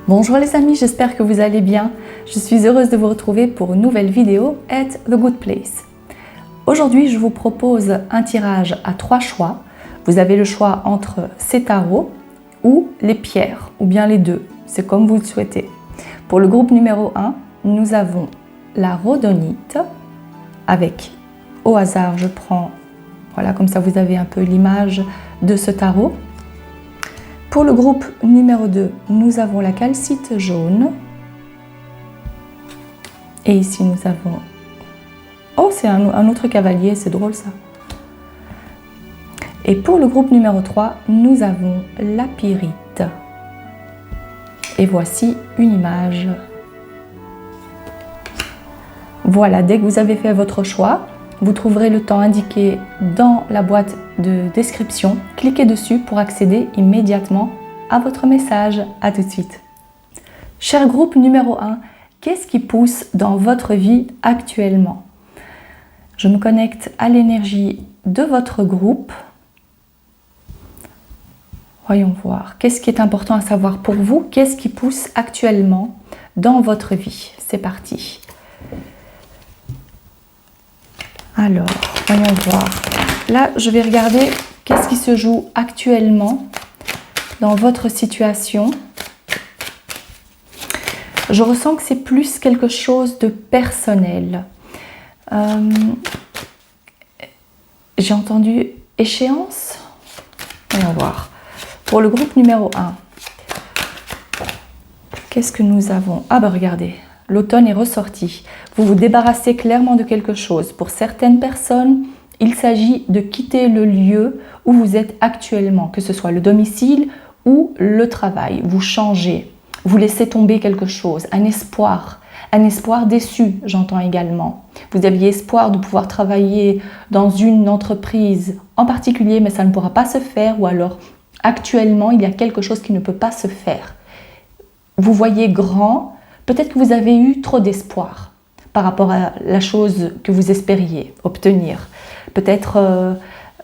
Bonjour les amis, j'espère que vous allez bien. Je suis heureuse de vous retrouver pour une nouvelle vidéo at The Good Place. Aujourd'hui, je vous propose un tirage à 3 choix. Vous avez le choix entre ces tarots ou les pierres, ou bien les deux. C'est comme vous le souhaitez. Pour le groupe numéro 1, nous avons la rhodonite avec, au hasard, je prends, voilà, comme ça vous avez un peu l'image de ce tarot. Pour le groupe numéro 2, nous avons la calcite jaune. Et ici, nous avons... Oh, c'est un autre cavalier, c'est drôle ça. Et pour le groupe numéro 3, nous avons la pyrite. Et voici une image. Voilà, dès que vous avez fait votre choix, vous trouverez le temps indiqué dans la boîte de description. Cliquez dessus pour accéder immédiatement à votre message. À tout de suite. Cher groupe numéro 1, qu'est-ce qui pousse dans votre vie actuellement? Je me connecte à l'énergie de votre groupe. Voyons voir. Qu'est-ce qui est important à savoir pour vous? Qu'est-ce qui pousse actuellement dans votre vie? C'est parti. Alors, voyons voir. Là, je vais regarder qu'est-ce qui se joue actuellement dans votre situation. Je ressens que c'est plus quelque chose de personnel. J'ai entendu échéance. Voyons voir. Pour le groupe numéro 1, qu'est-ce que nous avons? Ah ben regardez, l'automne est ressorti. Vous vous débarrassez clairement de quelque chose. Pour certaines personnes, il s'agit de quitter le lieu où vous êtes actuellement, que ce soit le domicile ou le travail. Vous changez, vous laissez tomber quelque chose, un espoir déçu, j'entends également. Vous aviez espoir de pouvoir travailler dans une entreprise en particulier, mais ça ne pourra pas se faire, ou alors actuellement, il y a quelque chose qui ne peut pas se faire. Vous voyez grand, peut-être que vous avez eu trop d'espoir par rapport à la chose que vous espériez obtenir. Peut-être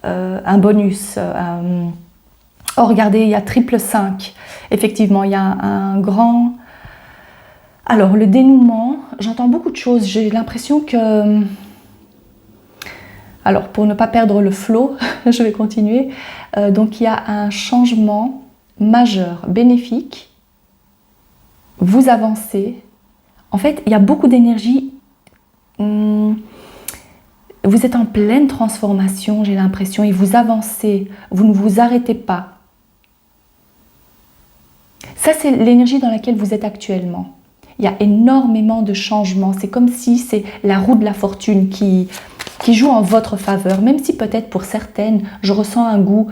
un bonus. Oh, regardez, il y a triple 5. Effectivement, il y a un grand... Alors, le dénouement, j'entends beaucoup de choses. J'ai l'impression que... Alors, pour ne pas perdre le flow, je vais continuer. Donc, il y a un changement majeur, bénéfique. Vous avancez. En fait, il y a beaucoup d'énergie. Vous êtes en pleine transformation, j'ai l'impression, et vous avancez. Vous ne vous arrêtez pas. Ça, c'est l'énergie dans laquelle vous êtes actuellement. Il y a énormément de changements. C'est comme si c'est la roue de la fortune qui joue en votre faveur. Même si peut-être pour certaines, je ressens un goût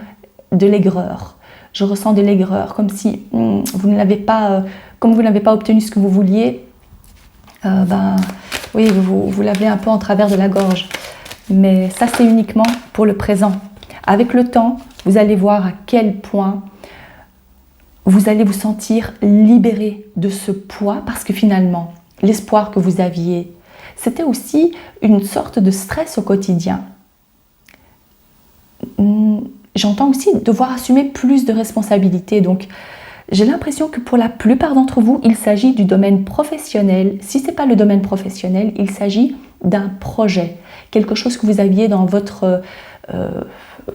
de l'aigreur. Je ressens de l'aigreur, comme si vous n'avez pas, comme vous n'avez pas obtenu ce que vous vouliez. Oui, vous l'avez un peu en travers de la gorge. Mais ça, c'est uniquement pour le présent. Avec le temps, vous allez voir à quel point vous allez vous sentir libéré de ce poids, parce que finalement, l'espoir que vous aviez, c'était aussi une sorte de stress au quotidien. J'entends aussi devoir assumer plus de responsabilités. Donc, j'ai l'impression que pour la plupart d'entre vous, il s'agit du domaine professionnel. Si ce n'est pas le domaine professionnel, il s'agit d'un projet. Quelque chose que vous aviez dans votre,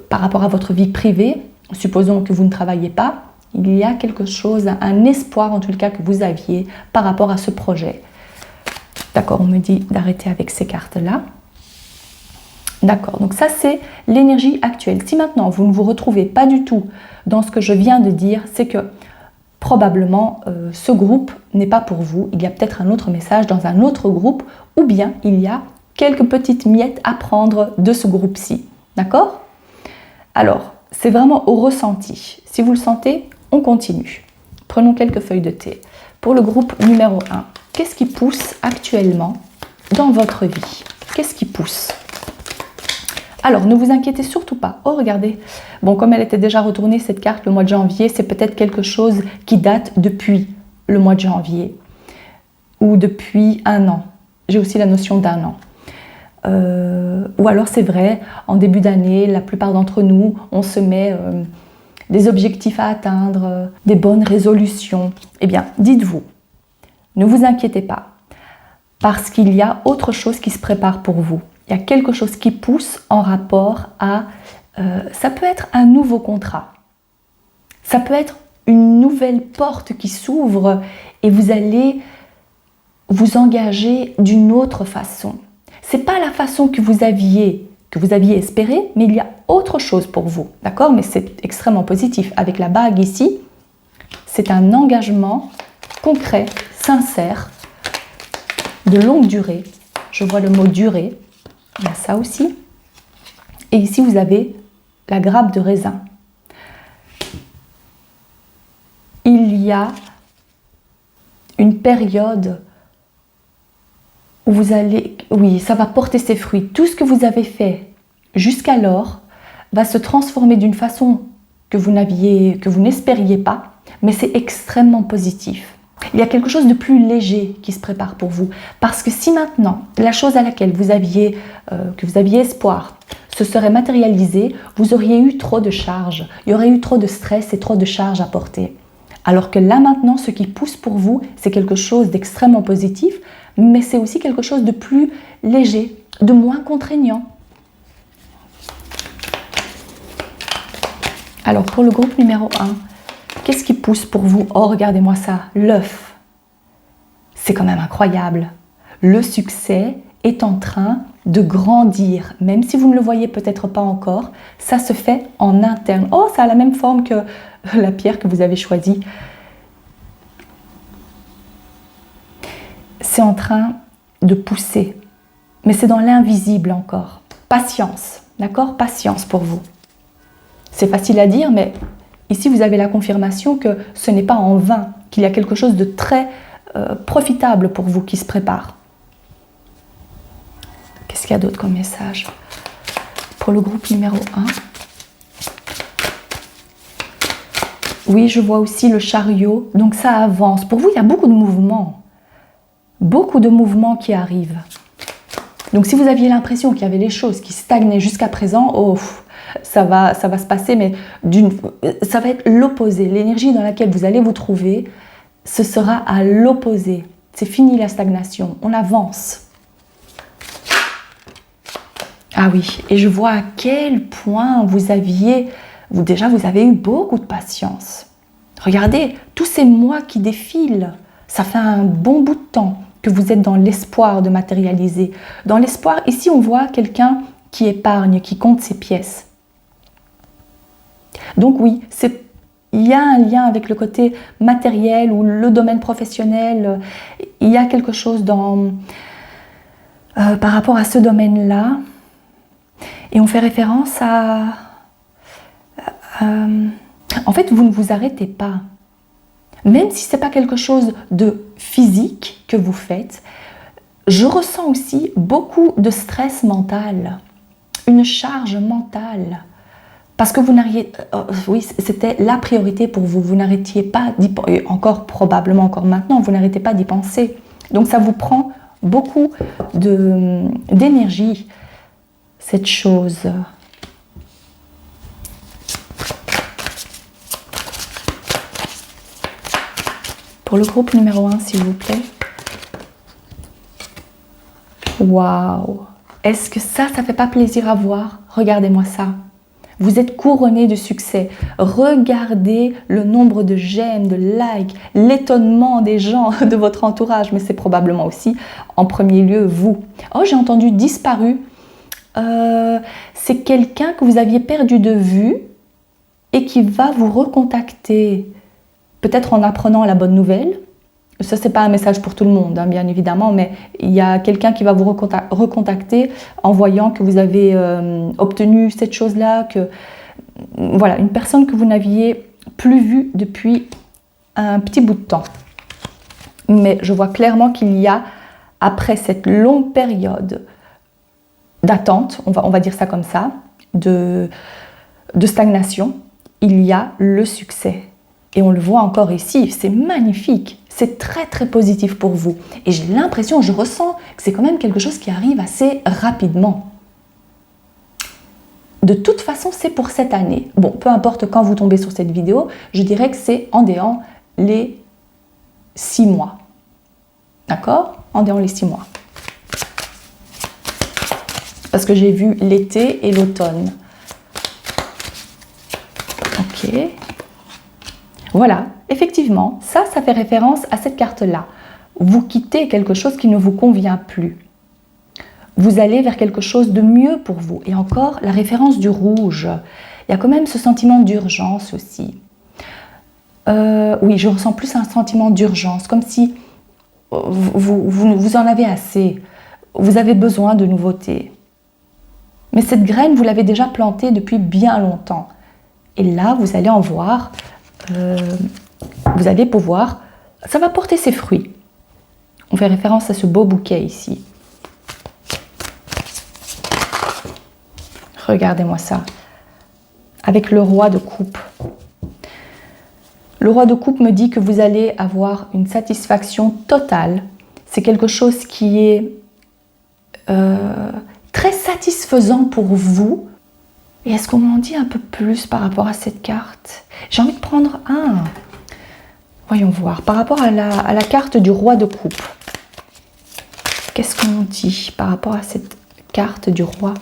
par rapport à votre vie privée. Supposons que vous ne travaillez pas. Il y a quelque chose, un espoir en tout cas que vous aviez par rapport à ce projet. D'accord, on me dit d'arrêter avec ces cartes-là. D'accord, donc ça c'est l'énergie actuelle. Si maintenant vous ne vous retrouvez pas du tout dans ce que je viens de dire, c'est que probablement ce groupe n'est pas pour vous. Il y a peut-être un autre message dans un autre groupe, ou bien il y a quelques petites miettes à prendre de ce groupe-ci. D'accord? Alors, c'est vraiment au ressenti. Si vous le sentez, on continue. Prenons quelques feuilles de thé. Pour le groupe numéro 1, qu'est-ce qui pousse actuellement dans votre vie? Qu'est-ce qui pousse? Alors, ne vous inquiétez surtout pas. Oh, regardez. Bon, comme elle était déjà retournée, cette carte, le mois de janvier, c'est peut-être quelque chose qui date depuis le mois de janvier ou depuis un an. J'ai aussi la notion d'un an. Ou alors c'est vrai, en début d'année, la plupart d'entre nous, on se met des objectifs à atteindre, des bonnes résolutions. Eh bien, dites-vous, ne vous inquiétez pas, parce qu'il y a autre chose qui se prépare pour vous. Il y a quelque chose qui pousse en rapport à... ça peut être un nouveau contrat. Ça peut être une nouvelle porte qui s'ouvre et vous allez vous engager d'une autre façon. C'est pas la façon que vous aviez espéré, mais il y a autre chose pour vous, d'accord? Mais c'est extrêmement positif. Avec la bague ici, c'est un engagement concret, sincère, de longue durée. Je vois le mot durée, il y a ça aussi. Et ici, vous avez la grappe de raisin. Il y a une période où vous allez, oui, ça va porter ses fruits. Tout ce que vous avez fait jusqu'alors va se transformer d'une façon que vous n'espériez pas, mais c'est extrêmement positif. Il y a quelque chose de plus léger qui se prépare pour vous. Parce que si maintenant, la chose à laquelle que vous aviez espoir se serait matérialisée, vous auriez eu trop de charges. Il y aurait eu trop de stress et trop de charges à porter. Alors que là maintenant, ce qui pousse pour vous, c'est quelque chose d'extrêmement positif, mais c'est aussi quelque chose de plus léger, de moins contraignant. Alors pour le groupe numéro 1, qu'est-ce qui pousse pour vous? Oh, regardez-moi ça, l'œuf. C'est quand même incroyable. Le succès est en train de grandir, même si vous ne le voyez peut-être pas encore, ça se fait en interne. Oh, ça a la même forme que la pierre que vous avez choisie. C'est en train de pousser, mais c'est dans l'invisible encore. Patience, d'accord? Patience pour vous. C'est facile à dire, mais ici vous avez la confirmation que ce n'est pas en vain, qu'il y a quelque chose de très profitable pour vous qui se prépare. Qu'est-ce qu'il y a d'autre comme message? Pour le groupe numéro 1. Oui, je vois aussi le chariot, donc ça avance. Pour vous, il y a beaucoup de mouvements. Beaucoup de mouvements qui arrivent. Donc si vous aviez l'impression qu'il y avait les choses qui stagnaient jusqu'à présent, oh, ça va se passer, mais ça va être l'opposé. L'énergie dans laquelle vous allez vous trouver, ce sera à l'opposé. C'est fini la stagnation, on avance. Ah oui, et je vois à quel point vous avez eu beaucoup de patience. Regardez, tous ces mois qui défilent, ça fait un bon bout de temps que vous êtes dans l'espoir de matérialiser. Dans l'espoir, ici on voit quelqu'un qui épargne, qui compte ses pièces. Donc oui, il y a un lien avec le côté matériel ou le domaine professionnel. Il y a quelque chose par rapport à ce domaine-là. Et on fait référence à... en fait, vous ne vous arrêtez pas. Même si ce n'est pas quelque chose de physique que vous faites, je ressens aussi beaucoup de stress mental, une charge mentale. Parce que oui, c'était la priorité pour vous. Vous n'arrêtiez pas d'y penser, encore probablement encore maintenant, vous n'arrêtez pas d'y penser. Donc ça vous prend beaucoup d'énergie, cette chose. Pour le groupe numéro 1, s'il vous plaît. Waouh! Est-ce que ça fait pas plaisir à voir? Regardez-moi ça. Vous êtes couronné de succès. Regardez le nombre de j'aime, de likes, l'étonnement des gens de votre entourage, mais c'est probablement aussi en premier lieu vous. Oh, j'ai entendu disparu. C'est quelqu'un que vous aviez perdu de vue et qui va vous recontacter. Peut-être en apprenant la bonne nouvelle. Ça, c'est pas un message pour tout le monde, hein, bien évidemment, mais il y a quelqu'un qui va vous recontacter en voyant que vous avez obtenu cette chose-là, voilà, une personne que vous n'aviez plus vue depuis un petit bout de temps. Mais je vois clairement qu'il y a, après cette longue période d'attente, on va dire ça comme ça, de stagnation, il y a le succès. Et on le voit encore ici, c'est magnifique. C'est très très positif pour vous. Et j'ai l'impression, je ressens que c'est quand même quelque chose qui arrive assez rapidement. De toute façon, c'est pour cette année. Bon, peu importe quand vous tombez sur cette vidéo, je dirais que c'est en déant les 6 mois. D'accord? En déant les 6 mois. Parce que j'ai vu l'été et l'automne. Ok. Voilà, effectivement, ça fait référence à cette carte-là. Vous quittez quelque chose qui ne vous convient plus. Vous allez vers quelque chose de mieux pour vous. Et encore, la référence du rouge. Il y a quand même ce sentiment d'urgence aussi. Oui, je ressens plus un sentiment d'urgence, comme si vous en avez assez. Vous avez besoin de nouveautés. Mais cette graine, vous l'avez déjà plantée depuis bien longtemps. Et là, vous allez en voir, vous allez pouvoir, ça va porter ses fruits. On fait référence à ce beau bouquet ici. Regardez-moi ça, avec le roi de coupe. Le roi de coupe me dit que vous allez avoir une satisfaction totale. C'est quelque chose qui est très satisfaisant pour vous. Et est-ce qu'on m'en dit un peu plus par rapport à cette carte? J'ai envie de prendre un. Voyons voir. Par rapport à la carte du roi de coupe. Qu'est-ce qu'on dit par rapport à cette carte du roi?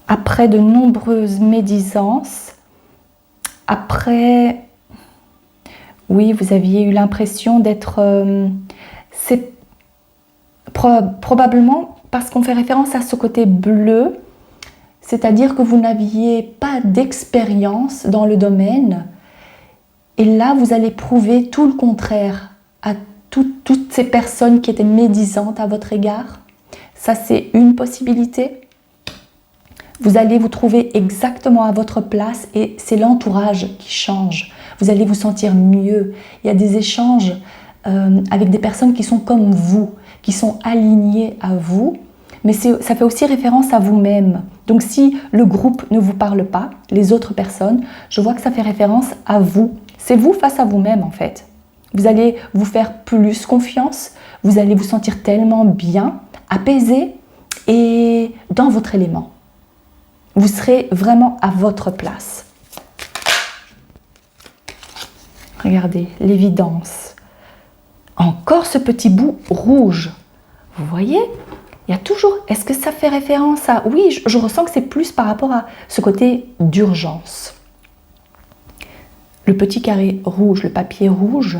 Après de nombreuses médisances, après, oui, vous aviez eu l'impression d'être, c'est probablement parce qu'on fait référence à ce côté bleu, c'est-à-dire que vous n'aviez pas d'expérience dans le domaine, et là vous allez prouver tout le contraire à toutes ces personnes qui étaient médisantes à votre égard. Ça, c'est une possibilité. Vous allez vous trouver exactement à votre place et c'est l'entourage qui change. Vous allez vous sentir mieux. Il y a des échanges avec des personnes qui sont comme vous, qui sont alignées à vous, mais ça fait aussi référence à vous-même. Donc si le groupe ne vous parle pas, les autres personnes, je vois que ça fait référence à vous. C'est vous face à vous-même en fait. Vous allez vous faire plus confiance, vous allez vous sentir tellement bien, apaisé et dans votre élément. Vous serez vraiment à votre place. Regardez, l'évidence. Encore ce petit bout rouge. Vous voyez? Il y a toujours... Est-ce que ça fait référence à... Oui, je ressens que c'est plus par rapport à ce côté d'urgence. Le petit carré rouge, le papier rouge.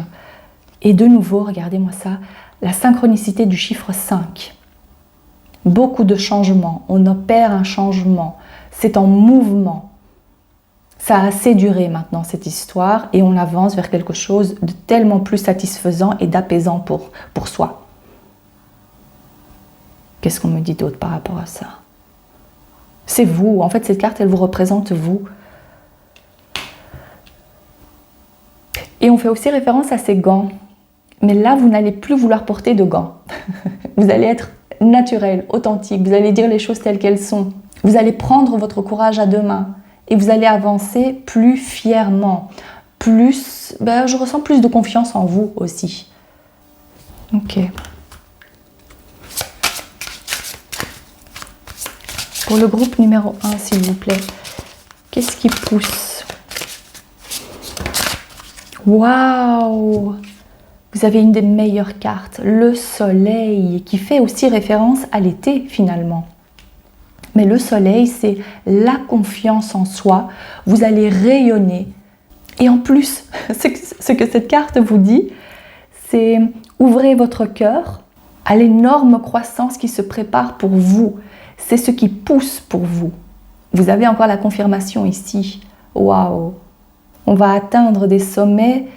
Et de nouveau, regardez-moi ça, la synchronicité du chiffre 5. Beaucoup de changements. On opère un changement. C'est en mouvement. Ça a assez duré maintenant cette histoire et on avance vers quelque chose de tellement plus satisfaisant et d'apaisant pour soi. Qu'est-ce qu'on me dit d'autre par rapport à ça? C'est vous. En fait, cette carte, elle vous représente vous. Et on fait aussi référence à ces gants. Mais là, vous n'allez plus vouloir porter de gants. Vous allez être naturel, authentique. Vous allez dire les choses telles qu'elles sont. Vous allez prendre votre courage à deux mains. Et vous allez avancer plus fièrement. Plus, je ressens plus de confiance en vous aussi. Ok. Pour le groupe numéro 1, s'il vous plaît, qu'est-ce qui pousse? Waouh! Vous avez une des meilleures cartes, le soleil, qui fait aussi référence à l'été finalement. Mais le soleil, c'est la confiance en soi. Vous allez rayonner. Et en plus, ce que cette carte vous dit, c'est ouvrez votre cœur à l'énorme croissance qui se prépare pour vous. C'est ce qui pousse pour vous. Vous avez encore la confirmation ici. Waouh! On va atteindre des sommets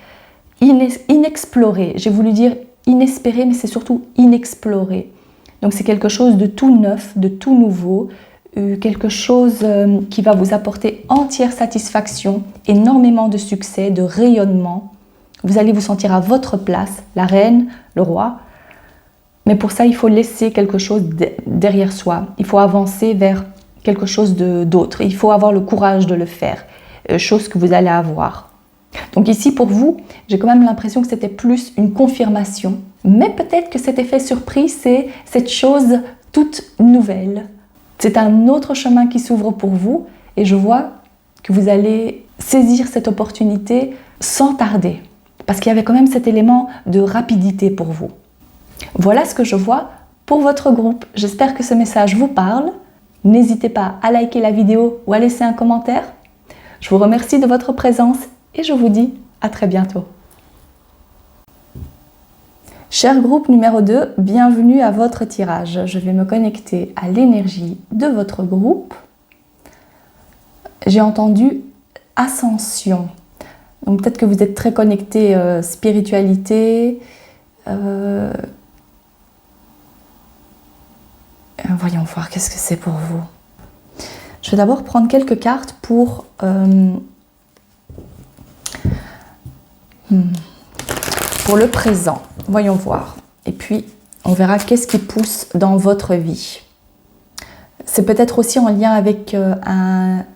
inexplorés. J'ai voulu dire inespérés, mais c'est surtout inexploré. Donc c'est quelque chose de tout neuf, de tout nouveau, quelque chose qui va vous apporter entière satisfaction, énormément de succès, de rayonnement. Vous allez vous sentir à votre place, la reine, le roi. Mais pour ça, il faut laisser quelque chose derrière soi. Il faut avancer vers quelque chose d'autre. Il faut avoir le courage de le faire, chose que vous allez avoir. Donc ici, pour vous, j'ai quand même l'impression que c'était plus une confirmation. Mais peut-être que cet effet surprise, c'est cette chose toute nouvelle. C'est un autre chemin qui s'ouvre pour vous et je vois que vous allez saisir cette opportunité sans tarder. Parce qu'il y avait quand même cet élément de rapidité pour vous. Voilà ce que je vois pour votre groupe. J'espère que ce message vous parle. N'hésitez pas à liker la vidéo ou à laisser un commentaire. Je vous remercie de votre présence et je vous dis à très bientôt. Cher groupe numéro 2, bienvenue à votre tirage. Je vais me connecter à l'énergie de votre groupe. J'ai entendu ascension. Donc peut-être que vous êtes très connecté spiritualité. Voyons voir qu'est-ce que c'est pour vous. Je vais d'abord prendre quelques cartes pour le présent. Voyons voir. Et puis, on verra qu'est-ce qui pousse dans votre vie. C'est peut-être aussi en lien avec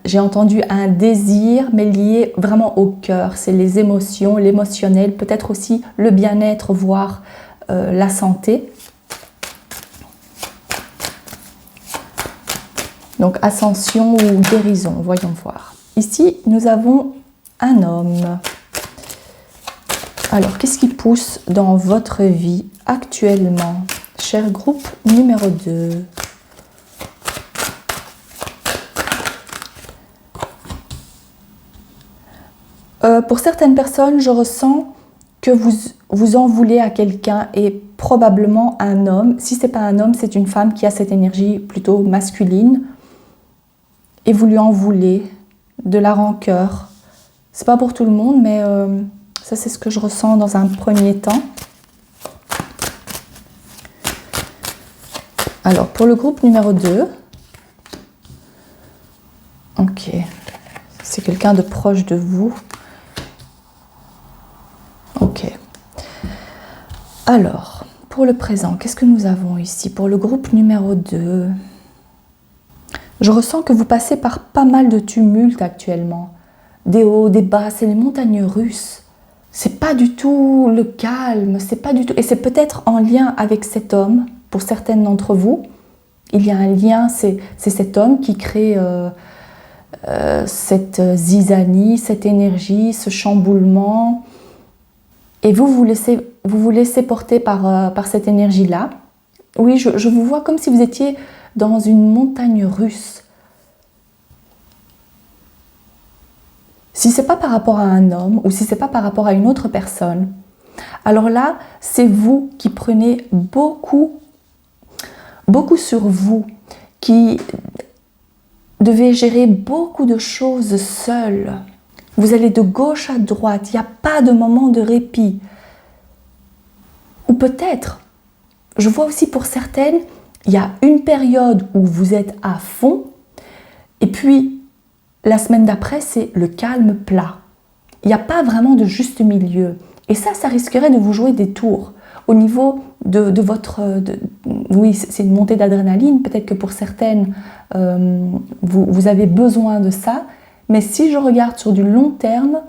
j'ai entendu un désir, mais lié vraiment au cœur. C'est les émotions, l'émotionnel, peut-être aussi le bien-être, voire la santé. Donc, ascension ou guérison, voyons voir. Ici, nous avons un homme. Alors, qu'est-ce qui pousse dans votre vie actuellement? Cher groupe numéro 2. Pour certaines personnes, je ressens que vous en voulez à quelqu'un et probablement un homme. Si ce n'est pas un homme, c'est une femme qui a cette énergie plutôt masculine. Et vous lui en voulez de la rancœur. C'est pas pour tout le monde, mais ça c'est ce que je ressens dans un premier temps. Alors pour le groupe numéro 2, ok, c'est quelqu'un de proche de vous. Ok. Alors, pour le présent, qu'est-ce que nous avons ici? Pour le groupe numéro 2, je ressens que vous passez par pas mal de tumultes actuellement. Des hauts, des bas, c'est les montagnes russes. C'est pas du tout le calme, c'est pas du tout... Et c'est peut-être en lien avec cet homme, pour certaines d'entre vous. Il y a un lien, c'est cet homme qui crée cette zizanie, cette énergie, ce chamboulement. Et vous vous laissez porter par cette énergie-là. Oui, je vous vois comme si vous étiez dans une montagne russe. Si ce n'est pas par rapport à un homme ou si ce n'est pas par rapport à une autre personne, alors là, c'est vous qui prenez beaucoup sur vous, qui devez gérer beaucoup de choses seul. Vous allez de gauche à droite, il n'y a pas de moment de répit. Ou peut-être, je vois aussi pour certaines, il y a une période où vous êtes à fond et puis la semaine d'après, c'est le calme plat. Il n'y a pas vraiment de juste milieu. Et ça risquerait de vous jouer des tours. Au niveau de votre... oui, c'est une montée d'adrénaline. Peut-être que pour certaines, vous avez besoin de ça. Mais si je regarde sur du long terme,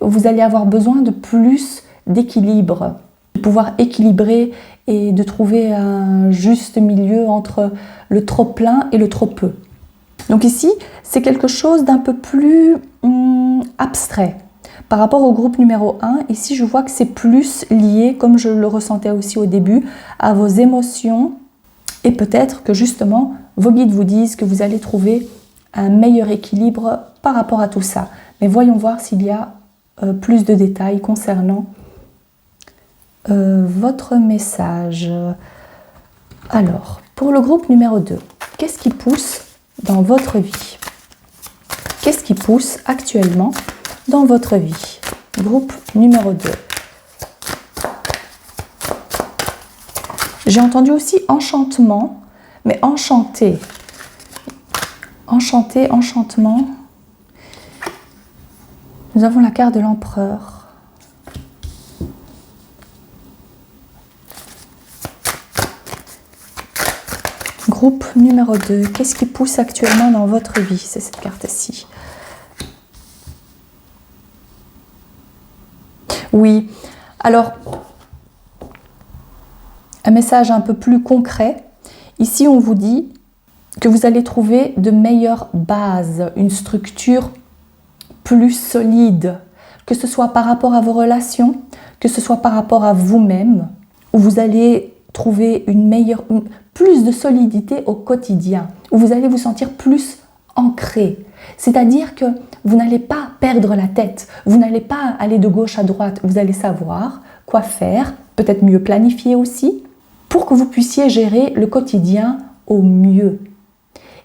vous allez avoir besoin de plus d'équilibre. De pouvoir équilibrer et de trouver un juste milieu entre le trop plein et le trop peu. Donc ici, c'est quelque chose d'un peu plus abstrait. Par rapport au groupe numéro 1, ici je vois que c'est plus lié, comme je le ressentais aussi au début, à vos émotions. Et peut-être que justement, vos guides vous disent que vous allez trouver un meilleur équilibre par rapport à tout ça. Mais voyons voir s'il y a plus de détails concernant votre message. Alors, pour le groupe numéro 2, qu'est-ce qui pousse dans votre vie? Qu'est-ce qui pousse actuellement dans votre vie? Groupe numéro 2. J'ai entendu aussi enchantement, mais enchanté. Enchanté, enchantement. Nous avons la carte de l'empereur. Groupe numéro 2, qu'est-ce qui pousse actuellement dans votre vie? C'est cette carte-ci. Oui, alors, un message un peu plus concret. Ici, on vous dit que vous allez trouver de meilleures bases, une structure plus solide, que ce soit par rapport à vos relations, que ce soit par rapport à vous-même, où vous allez trouver plus de solidité au quotidien, où vous allez vous sentir plus ancré. C'est-à-dire que vous n'allez pas perdre la tête, vous n'allez pas aller de gauche à droite, vous allez savoir quoi faire, peut-être mieux planifier aussi, pour que vous puissiez gérer le quotidien au mieux.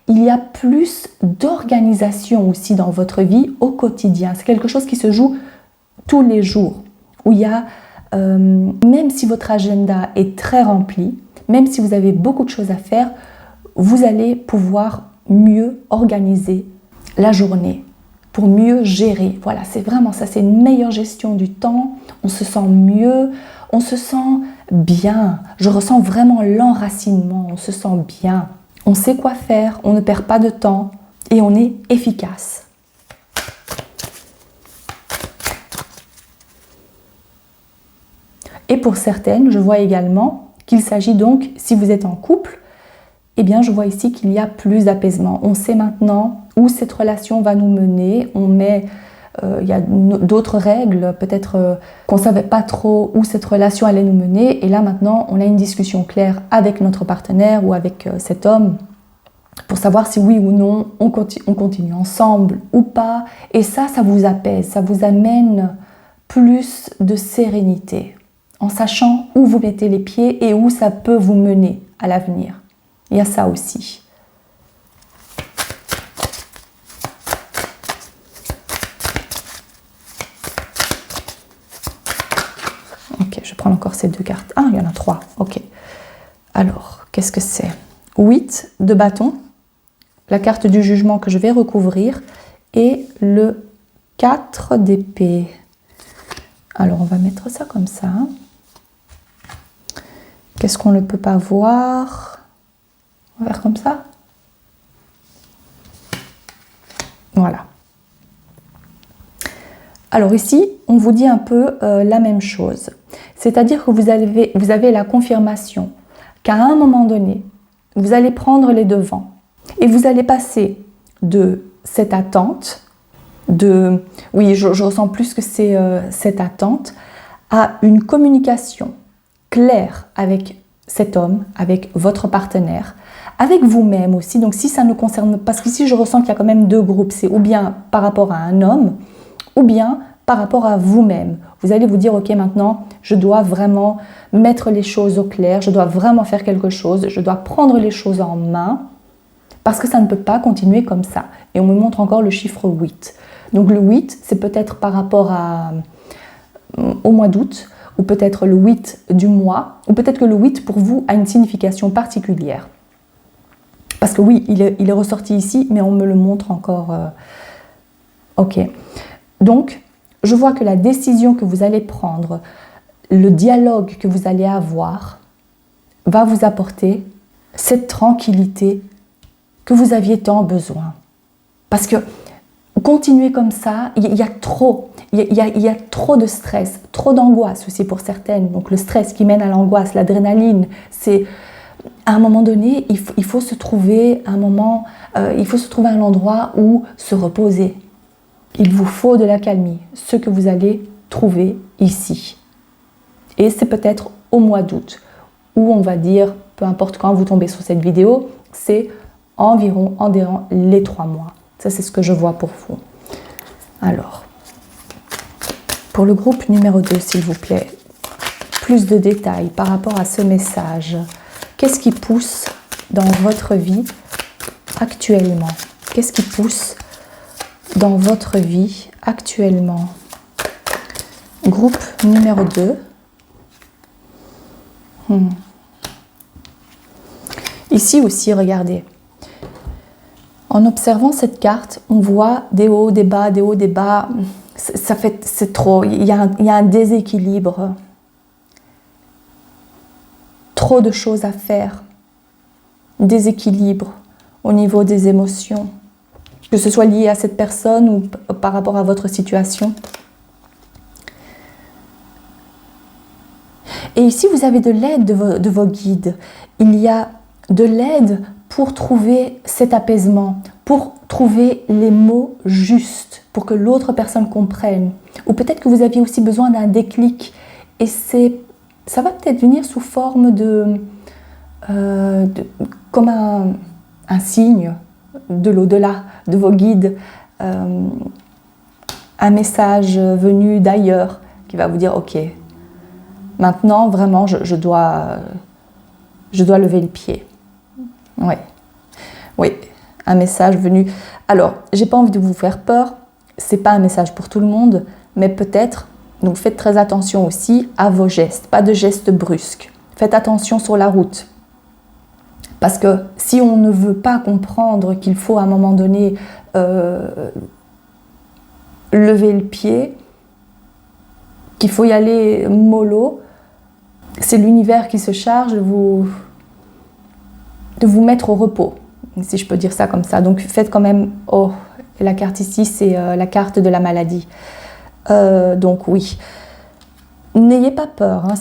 Il y a plus d'organisation aussi dans votre vie au quotidien. C'est quelque chose qui se joue tous les jours, où il y a, même si votre agenda est très rempli, même si vous avez beaucoup de choses à faire, vous allez pouvoir mieux organiser la journée, pour mieux gérer. Voilà, c'est vraiment ça, c'est une meilleure gestion du temps, on se sent mieux, on se sent bien. Je ressens vraiment l'enracinement, on se sent bien. On sait quoi faire, on ne perd pas de temps et on est efficace. Et pour certaines, je vois également qu'il s'agit donc, si vous êtes en couple, eh bien je vois ici qu'il y a plus d'apaisement. On sait maintenant où cette relation va nous mener, il y a d'autres règles, peut-être qu'on ne savait pas trop où cette relation allait nous mener. Et là maintenant, on a une discussion claire avec notre partenaire ou avec cet homme pour savoir si oui ou non on continue ensemble ou pas. Et ça vous apaise, ça vous amène plus de sérénité en sachant où vous mettez les pieds et où ça peut vous mener à l'avenir. Il y a ça aussi. Ok, je prends encore ces deux cartes. Ah, il y en a 3. Ok. Alors, qu'est-ce que c'est? 8 de bâton, la carte du jugement que je vais recouvrir et le 4 d'épée. Alors, on va mettre ça comme ça. Qu'est-ce qu'on ne peut pas voir? On va faire comme ça. Voilà. Alors ici, on vous dit un peu la même chose. C'est-à-dire que vous avez la confirmation qu'à un moment donné, vous allez prendre les devants et vous allez passer de cette attente, oui, je ressens plus que c'est cette attente, à une communication claire avec cet homme, avec votre partenaire, avec vous-même aussi. Donc si ça ne concerne pas, parce qu'ici je ressens qu'il y a quand même deux groupes, c'est ou bien par rapport à un homme, ou bien par rapport à vous-même. Vous allez vous dire, ok, maintenant, je dois vraiment mettre les choses au clair, je dois vraiment faire quelque chose, je dois prendre les choses en main, parce que ça ne peut pas continuer comme ça. Et on me montre encore le chiffre 8. Donc le 8, c'est peut-être par rapport au mois d'août, ou peut-être le 8 du mois, ou peut-être que le 8 pour vous a une signification particulière. Parce que oui, il est ressorti ici, mais on me le montre encore. Ok. Donc, je vois que la décision que vous allez prendre, le dialogue que vous allez avoir, va vous apporter cette tranquillité que vous aviez tant besoin. Parce que continuer comme ça, il y a trop de stress, trop d'angoisse aussi pour certaines. Donc le stress qui mène à l'angoisse, l'adrénaline, c'est à un moment donné, il faut se trouver un endroit où se reposer. Il vous faut de l'accalmie, ce que vous allez trouver ici. Et c'est peut-être au mois d'août, où on va dire, peu importe quand vous tombez sur cette vidéo, c'est environ les 3 mois. Ça, c'est ce que je vois pour vous. Alors, pour le groupe numéro 2, s'il vous plaît, plus de détails par rapport à ce message. Qu'est-ce qui pousse dans votre vie actuellement? Qu'est-ce qui pousse dans votre vie actuellement? Groupe numéro 2. Ici aussi, regardez. En observant cette carte, on voit des hauts, des bas, des hauts, des bas. C'est trop. Il y a un déséquilibre. Trop de choses à faire. déséquilibre au niveau des émotions, que ce soit lié à cette personne ou par rapport à votre situation. Et ici, vous avez de l'aide de vos guides. Il y a de l'aide pour trouver cet apaisement, pour trouver les mots justes, pour que l'autre personne comprenne. Ou peut-être que vous aviez aussi besoin d'un déclic. Et ça va peut-être venir sous forme comme un signe de l'au-delà, de vos guides. Un message venu d'ailleurs qui va vous dire « Ok, maintenant, vraiment, je dois lever le pied. » Oui, un message venu. Alors, j'ai pas envie de vous faire peur, c'est pas un message pour tout le monde, mais peut-être, donc faites très attention aussi à vos gestes, pas de gestes brusques. Faites attention sur la route. Parce que si on ne veut pas comprendre qu'il faut à un moment donné lever le pied, qu'il faut y aller mollo, c'est l'univers qui se charge de vous mettre au repos, si je peux dire ça comme ça. Donc faites quand même... Oh, et la carte ici, c'est la carte de la maladie. Donc oui, n'ayez pas peur, hein.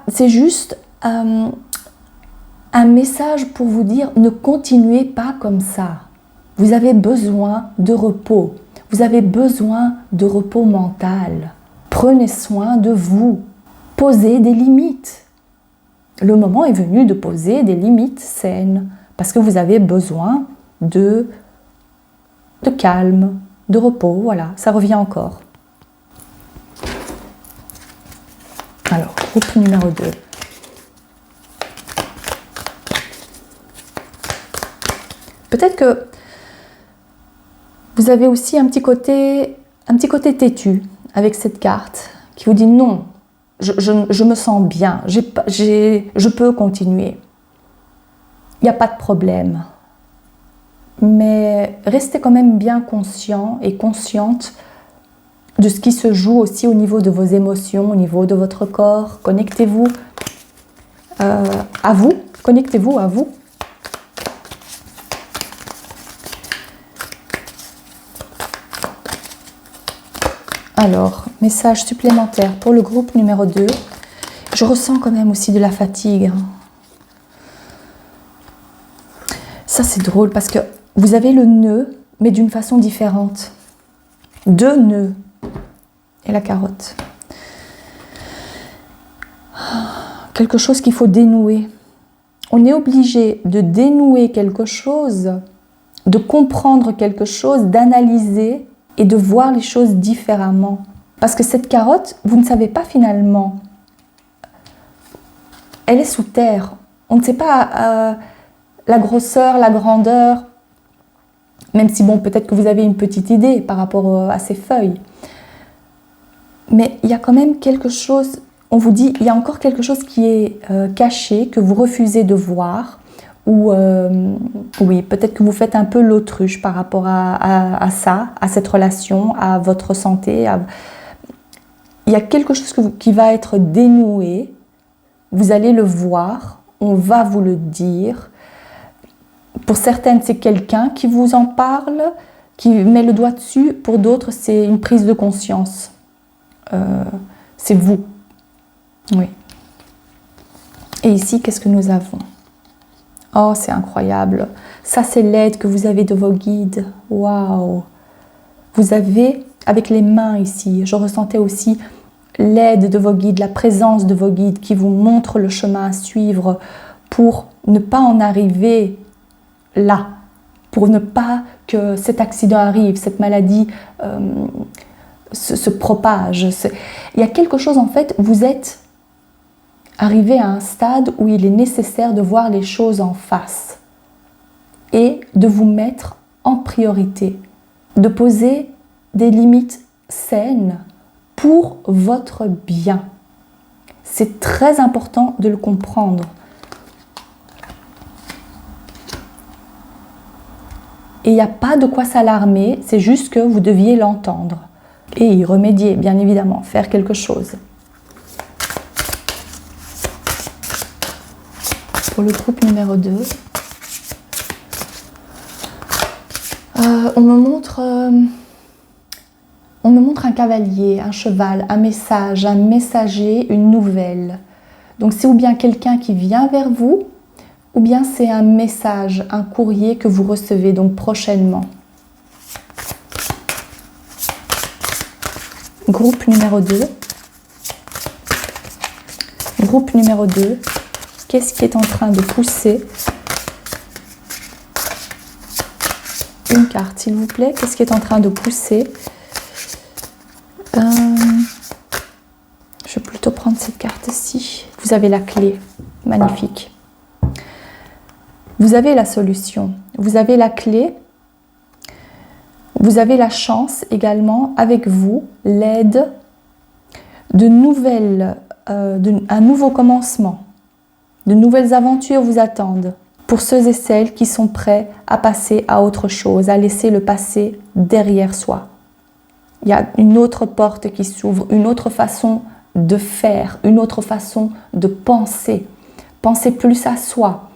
C'est juste un message pour vous dire ne continuez pas comme ça. Vous avez besoin de repos, vous avez besoin de repos mental. Prenez soin de vous, posez des limites. Le moment est venu de poser des limites saines parce que vous avez besoin de calme, de repos, voilà, ça revient encore. Alors, groupe numéro 2. Peut-être que vous avez aussi un petit côté têtu avec cette carte qui vous dit non, je me sens bien, je peux continuer. Il n'y a pas de problème. Mais restez quand même bien conscient et consciente de ce qui se joue aussi au niveau de vos émotions, au niveau de votre corps. Connectez-vous à vous. Connectez-vous à vous. Alors, message supplémentaire pour le groupe numéro 2. Je ressens quand même aussi de la fatigue. Ça, c'est drôle parce que vous avez le nœud, mais d'une façon différente. 2 nœuds et la carotte. Quelque chose qu'il faut dénouer. On est obligé de dénouer quelque chose, de comprendre quelque chose, d'analyser et de voir les choses différemment. Parce que cette carotte, vous ne savez pas finalement. Elle est sous terre. On ne sait pas la grosseur, la grandeur, même si bon, peut-être que vous avez une petite idée par rapport à ces feuilles. Mais il y a quand même quelque chose, on vous dit, il y a encore quelque chose qui est caché, que vous refusez de voir, ou oui, peut-être que vous faites un peu l'autruche par rapport à ça, à cette relation, à votre santé. Il y a quelque chose qui va être dénoué, vous allez le voir, on va vous le dire. Pour certaines, c'est quelqu'un qui vous en parle, qui met le doigt dessus. Pour d'autres, c'est une prise de conscience. C'est vous. Oui. Et ici, qu'est-ce que nous avons? Oh, c'est incroyable. Ça, c'est l'aide que vous avez de vos guides. Waouh! Vous avez, avec les mains ici, je ressentais aussi l'aide de vos guides, la présence de vos guides qui vous montrent le chemin à suivre pour ne pas en arriver là, pour ne pas que cet accident arrive, cette maladie se propage. Il y a quelque chose, en fait, vous êtes arrivé à un stade où il est nécessaire de voir les choses en face et de vous mettre en priorité, de poser des limites saines pour votre bien. C'est très important de le comprendre. Et il n'y a pas de quoi s'alarmer, c'est juste que vous deviez l'entendre et y remédier, bien évidemment, faire quelque chose. Pour le groupe numéro 2, on me montre un cavalier, un cheval, un message, un messager, une nouvelle. Donc c'est ou bien quelqu'un qui vient vers vous, ou bien c'est un message, un courrier que vous recevez donc prochainement. Groupe numéro 2. Groupe numéro 2. Qu'est-ce qui est en train de pousser? Une carte, s'il vous plaît. Qu'est-ce qui est en train de pousser? Je vais plutôt prendre cette carte-ci. Vous avez la clé. Magnifique. Vous avez la solution. Vous avez la clé. Vous avez la chance également avec vous, l'aide de nouvelles, un nouveau commencement. De nouvelles aventures vous attendent pour ceux et celles qui sont prêts à passer à autre chose, à laisser le passé derrière soi. Il y a une autre porte qui s'ouvre, une autre façon de faire, une autre façon de penser. Penser plus à soi.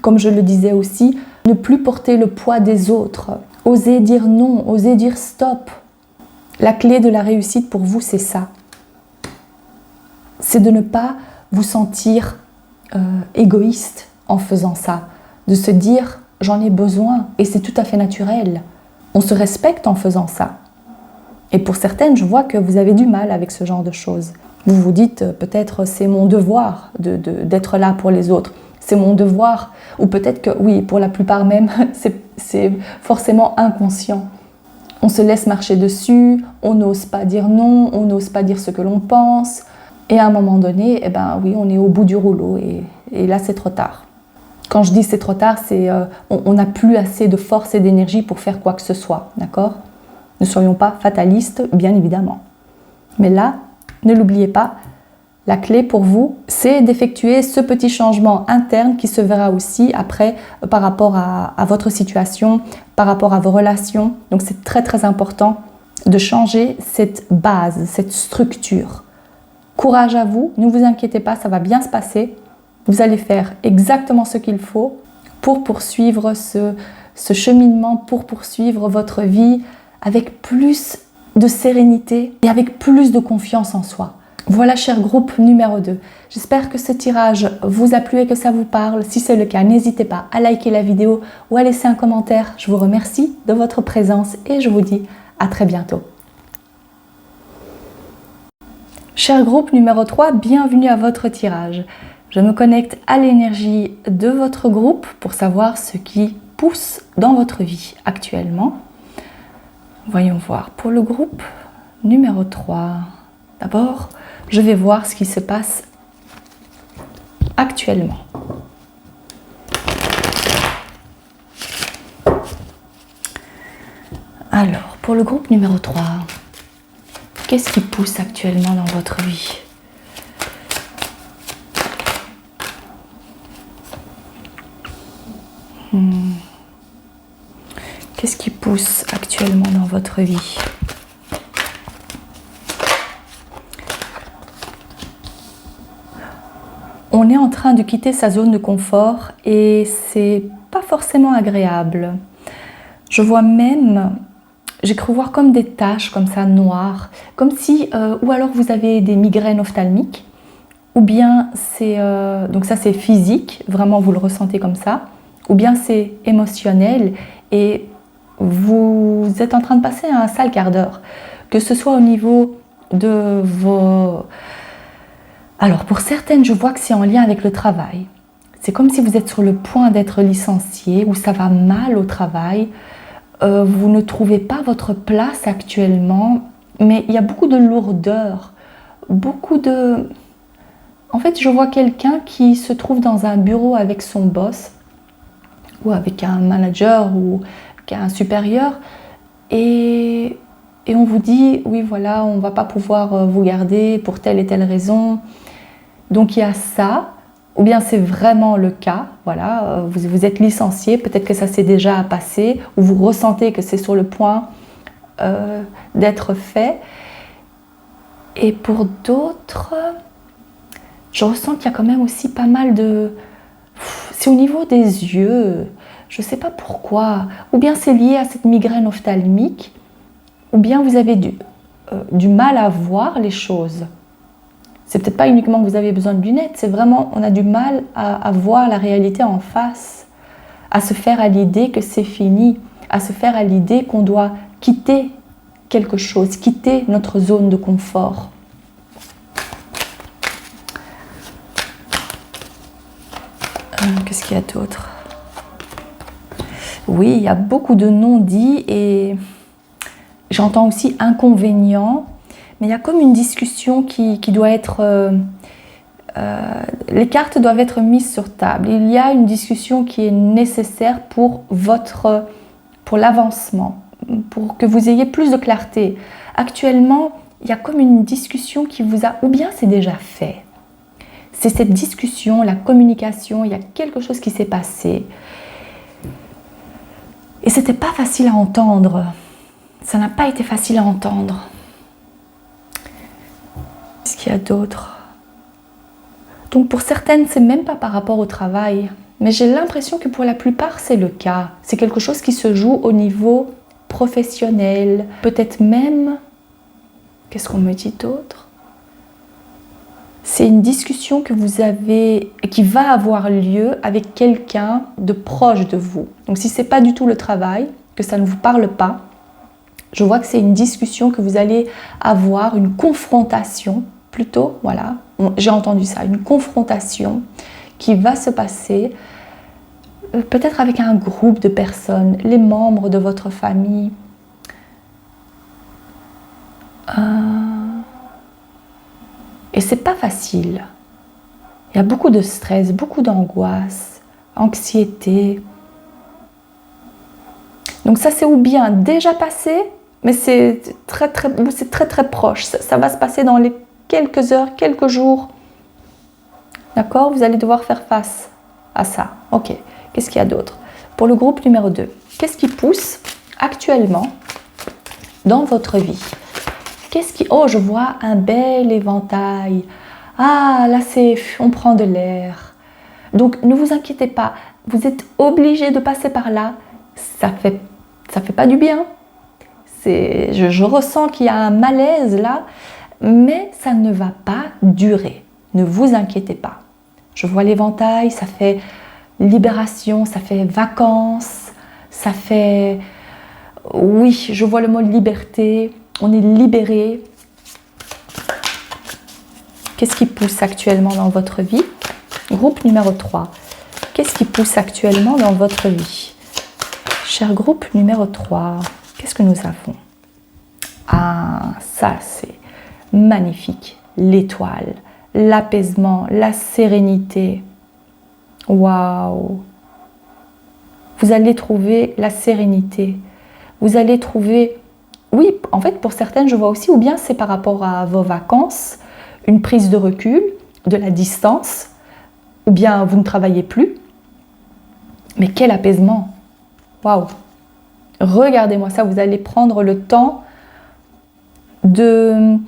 Comme je le disais aussi, ne plus porter le poids des autres. Oser dire non, oser dire stop. La clé de la réussite pour vous, c'est ça. C'est de ne pas vous sentir égoïste en faisant ça. De se dire, j'en ai besoin et c'est tout à fait naturel. On se respecte en faisant ça. Et pour certaines, je vois que vous avez du mal avec ce genre de choses. Vous vous dites, peut-être c'est mon devoir d'être là pour les autres. C'est mon devoir. Ou peut-être que, oui, pour la plupart même, c'est forcément inconscient. On se laisse marcher dessus, on n'ose pas dire non, on n'ose pas dire ce que l'on pense. Et à un moment donné, eh ben, oui, on est au bout du rouleau et là, c'est trop tard. Quand je dis c'est trop tard, c'est on n'a plus assez de force et d'énergie pour faire quoi que ce soit, d'accord? Ne soyons pas fatalistes, bien évidemment. Mais là, ne l'oubliez pas, la clé pour vous, c'est d'effectuer ce petit changement interne qui se verra aussi après par rapport à votre situation, par rapport à vos relations. Donc c'est très très important de changer cette base, cette structure. Courage à vous, ne vous inquiétez pas, ça va bien se passer. Vous allez faire exactement ce qu'il faut pour poursuivre ce cheminement, pour poursuivre votre vie avec plus de sérénité et avec plus de confiance en soi. Voilà, cher groupe numéro 2. J'espère que ce tirage vous a plu et que ça vous parle. Si c'est le cas, n'hésitez pas à liker la vidéo ou à laisser un commentaire. Je vous remercie de votre présence et je vous dis à très bientôt. Cher groupe numéro 3, bienvenue à votre tirage. Je me connecte à l'énergie de votre groupe pour savoir ce qui pousse dans votre vie actuellement. Voyons voir pour le groupe numéro 3. D'abord, je vais voir ce qui se passe actuellement. Alors, pour le groupe numéro 3, qu'est-ce qui pousse actuellement dans votre vie ? Qu'est-ce qui pousse actuellement dans votre vie ? On est en train de quitter sa zone de confort et c'est pas forcément agréable. Je vois même, j'ai cru voir comme des taches comme ça noires, comme si, ou alors vous avez des migraines ophtalmiques, ou bien c'est, donc ça c'est physique, vraiment vous le ressentez comme ça, ou bien c'est émotionnel et vous êtes en train de passer un sale quart d'heure, que ce soit au niveau de vos... Alors pour certaines, je vois que c'est en lien avec le travail. C'est comme si vous êtes sur le point d'être licencié ou ça va mal au travail. Vous ne trouvez pas votre place actuellement, mais il y a beaucoup de lourdeur, beaucoup de... En fait, je vois quelqu'un qui se trouve dans un bureau avec son boss ou avec un manager ou un supérieur et on vous dit, oui voilà, on ne va pas pouvoir vous garder pour telle et telle raison. Donc il y a ça, ou bien c'est vraiment le cas, voilà, vous êtes licencié, peut-être que ça s'est déjà passé, ou vous ressentez que c'est sur le point d'être fait. Et pour d'autres, je ressens qu'il y a quand même aussi pas mal de... C'est au niveau des yeux, Je ne sais pas pourquoi. Ou bien c'est lié à cette migraine ophtalmique, ou bien vous avez du mal à voir les choses. C'est peut-être pas uniquement que vous avez besoin de lunettes, c'est vraiment on a du mal à voir la réalité en face, à se faire à l'idée que c'est fini, à se faire à l'idée qu'on doit quitter quelque chose, quitter notre zone de confort. Qu'est-ce qu'il y a d'autre? Oui, il y a beaucoup de non-dits et j'entends aussi inconvénients, mais il y a comme une discussion qui doit être... les cartes doivent être mises sur table. Il y a une discussion qui est nécessaire pour l'avancement, pour que vous ayez plus de clarté. Actuellement, il y a comme une discussion qui vous a... Ou bien c'est déjà fait. C'est cette discussion, la communication, il y a quelque chose qui s'est passé. Et c'était pas facile à entendre. Ça n'a pas été facile à entendre. Qu'est-ce qu'il y a d'autre? Donc pour certaines, c'est même pas par rapport au travail. Mais j'ai l'impression que pour la plupart, c'est le cas. C'est quelque chose qui se joue au niveau professionnel. Peut-être même... Qu'est-ce qu'on me dit d'autre? C'est une discussion que vous avez, qui va avoir lieu avec quelqu'un de proche de vous. Donc si ce n'est pas du tout le travail, que ça ne vous parle pas, je vois que c'est une discussion que vous allez avoir, une confrontation plutôt, voilà, j'ai entendu ça, une confrontation qui va se passer peut-être avec un groupe de personnes, les membres de votre famille. Et c'est pas facile. Il y a beaucoup de stress, beaucoup d'angoisse, anxiété. Donc ça c'est ou bien déjà passé, mais c'est très proche. Ça va se passer dans les quelques heures, quelques jours. D'accord? Vous allez devoir faire face à ça. Ok. Qu'est-ce qu'il y a d'autre? Pour le groupe numéro 2, qu'est-ce qui pousse actuellement dans votre vie? Oh, je vois un bel éventail. Ah, là, on prend de l'air. Donc, ne vous inquiétez pas. Vous êtes obligé de passer par là. Ça fait pas du bien. Je ressens qu'il y a un malaise là, mais ça ne va pas durer. Ne vous inquiétez pas. Je vois l'éventail, ça fait libération, ça fait vacances, ça fait... Oui, je vois le mot liberté. On est libéré. Qu'est-ce qui pousse actuellement dans votre vie? Groupe numéro 3. Qu'est-ce qui pousse actuellement dans votre vie? Cher groupe numéro 3, qu'est-ce que nous avons? Ah, ça c'est magnifique. L'étoile, l'apaisement, la sérénité. Waouh! Vous allez trouver la sérénité. Vous allez trouver... Oui, en fait, pour certaines, je vois aussi, ou bien c'est par rapport à vos vacances, une prise de recul, de la distance, ou bien vous ne travaillez plus. Mais quel apaisement! Waouh! Regardez-moi ça, vous allez prendre le temps de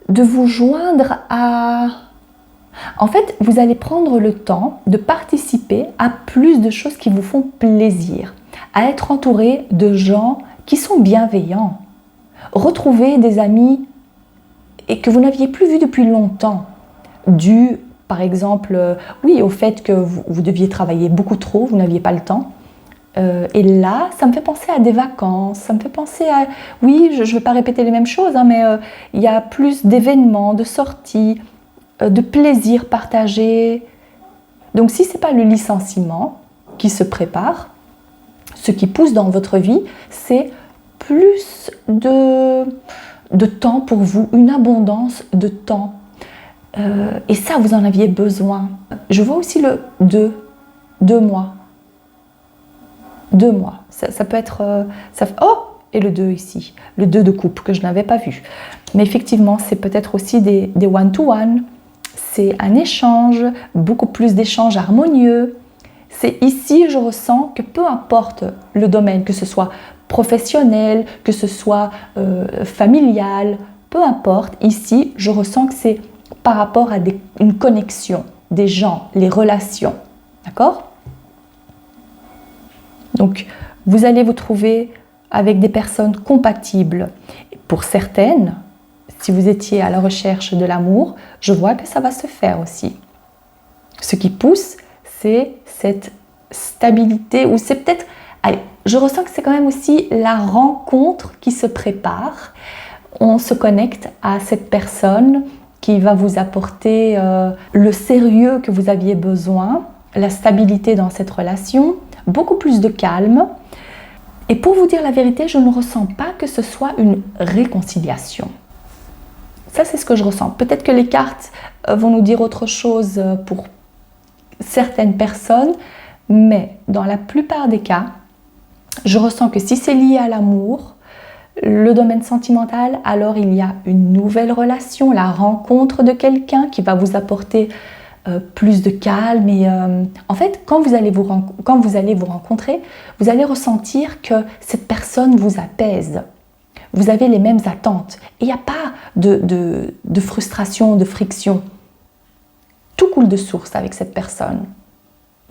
vous joindre à... En fait, vous allez prendre le temps de participer à plus de choses qui vous font plaisir, à être entouré de gens qui sont bienveillants. Retrouver des amis et que vous n'aviez plus vus depuis longtemps, dû par exemple, oui, au fait que vous deviez travailler beaucoup trop, vous n'aviez pas le temps. Et là, ça me fait penser à des vacances, ça me fait penser à... Oui, je ne vais pas répéter les mêmes choses, hein, mais il y a plus d'événements, de sorties, de plaisirs partagés. Donc si ce n'est pas le licenciement qui se prépare, ce qui pousse dans votre vie, c'est plus de temps pour vous, une abondance de temps. Et ça, vous en aviez besoin. Je vois aussi le 2 mois. 2 mois. Ça peut être... oh! Et le 2 ici. Le 2 de coupe que je n'avais pas vu. Mais effectivement, c'est peut-être aussi des one-to-one. C'est un échange, beaucoup plus d'échanges harmonieux. C'est ici, je ressens que peu importe le domaine, que ce soit professionnel, que ce soit familial, peu importe, ici, je ressens que c'est par rapport à une connexion des gens, les relations. D'accord? Donc, vous allez vous trouver avec des personnes compatibles. Pour certaines, si vous étiez à la recherche de l'amour, je vois que ça va se faire aussi. Ce qui pousse, c'est cette stabilité, ou c'est peut-être... Allez, je ressens que c'est quand même aussi la rencontre qui se prépare. On se connecte à cette personne qui va vous apporter le sérieux que vous aviez besoin, la stabilité dans cette relation, beaucoup plus de calme. Et pour vous dire la vérité, je ne ressens pas que ce soit une réconciliation. Ça, c'est ce que je ressens. Peut-être que les cartes vont nous dire autre chose pour certaines personnes, mais dans la plupart des cas, je ressens que si c'est lié à l'amour, le domaine sentimental, alors il y a une nouvelle relation, la rencontre de quelqu'un qui va vous apporter plus de calme. Et en fait, quand vous allez vous rencontrer, vous allez ressentir que cette personne vous apaise. Vous avez les mêmes attentes. Et il n'y a pas de frustration, de friction. Tout coule de source avec cette personne.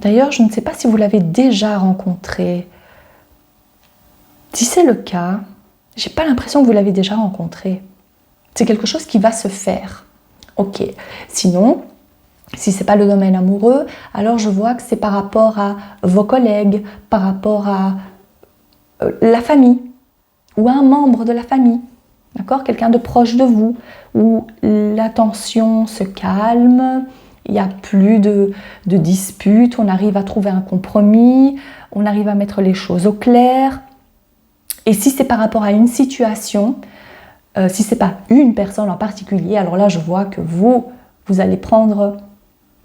D'ailleurs, je ne sais pas si vous l'avez déjà rencontré. Si c'est le cas, j'ai pas l'impression que vous l'avez déjà rencontré. C'est quelque chose qui va se faire. Ok. Sinon, si c'est pas le domaine amoureux, alors je vois que c'est par rapport à vos collègues, par rapport à la famille ou à un membre de la famille. D'accord ? Quelqu'un de proche de vous, où la tension se calme, il n'y a plus de disputes, on arrive à trouver un compromis, on arrive à mettre les choses au clair. Et si c'est par rapport à une situation, si ce n'est pas une personne en particulier, alors là je vois que vous allez prendre